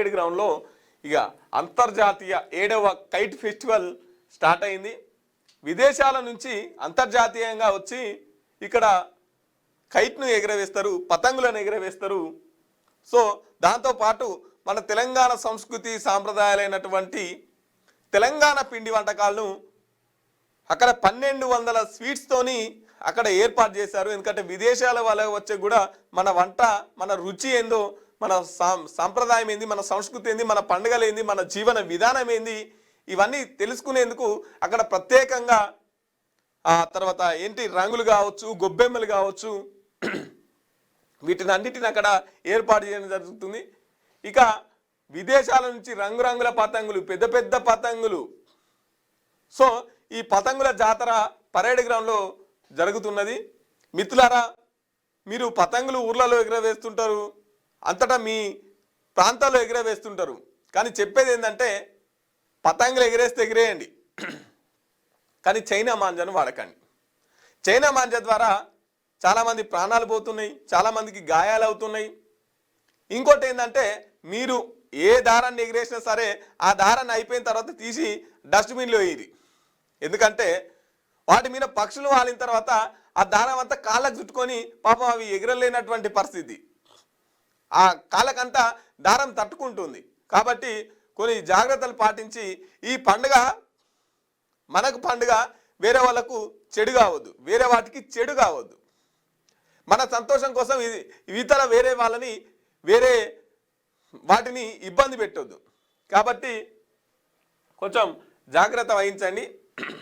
Parade గ్రౌండ్లో ఇక అంతర్జాతీయ 7వ కైట్ ఫెస్టివల్ స్టార్ట్ అయింది. విదేశాల నుంచి అంతర్జాతీయంగా వచ్చి ఇక్కడ కైట్ను ఎగరవేస్తారు, పతంగులను ఎగరవేస్తారు. సో దాంతోపాటు మన తెలంగాణ సంస్కృతి సాంప్రదాయాలైనటువంటి తెలంగాణ పిండి వంటకాలను అక్కడ 1200 స్వీట్స్తోని అక్కడ ఏర్పాటు చేశారు. ఎందుకంటే విదేశాల వాళ్ళకి వచ్చే కూడా మన వంట, మన రుచి ఏందో, మన సాంప్రదాయం ఏంది, మన సంస్కృతి ఏంది, మన పండుగలు ఏంది, మన జీవన విధానం ఏంది, ఇవన్నీ తెలుసుకునేందుకు అక్కడ ప్రత్యేకంగా తర్వాత ఏంటి రంగులు కావచ్చు, గొబ్బెమ్మలు కావచ్చు, వీటిని అన్నిటిని అక్కడ ఏర్పాటు చేయడం జరుగుతుంది. ఇక విదేశాల నుంచి రంగురంగుల పతంగులు, పెద్ద పెద్ద పతంగులు. సో ఈ పతంగుల జాతర పరేడ్ గ్రౌండ్లో జరుగుతున్నది. మిత్రులారా, మీరు పతంగులు ఊర్లలో ఎగరవేస్తుంటారు, అంతటా మీ ప్రాంతాల్లో ఎగరవేస్తుంటారు. కానీ చెప్పేది ఏంటంటే పతంగులు ఎగరేస్తే ఎగిరేయండి, కానీ చైనా మాంజాను వాడకండి. చైనా మాంజా ద్వారా చాలామంది ప్రాణాలు పోతున్నాయి, చాలామందికి గాయాలు అవుతున్నాయి. ఇంకోటి ఏంటంటే మీరు ఏ దారాన్ని ఎగిరేసినా సరే ఆ దారాన్ని అయిపోయిన తర్వాత తీసి డస్ట్బిన్లో వేయరు. ఎందుకంటే వాటి మీద పక్షులు వాలిన తర్వాత ఆ దారం అంతా కాళ్ళకు చుట్టుకొని పాపం అవి ఎగరలేనటువంటి పరిస్థితి, ఆ కాళ్ళకంతా దారం తట్టుకుంటుంది. కాబట్టి కొన్ని జాగ్రత్తలు పాటించి ఈ పండుగ మనకు పండుగ, వేరే వాళ్ళకు చెడు కావద్దు, వేరే వాటికి చెడు కావద్దు. మన సంతోషం కోసం ఇతర వేరే వాళ్ళని, వేరే వాటిని ఇబ్బంది పెట్టొద్దు. కాబట్టి కొంచెం జాగ్రత్త వహించండి.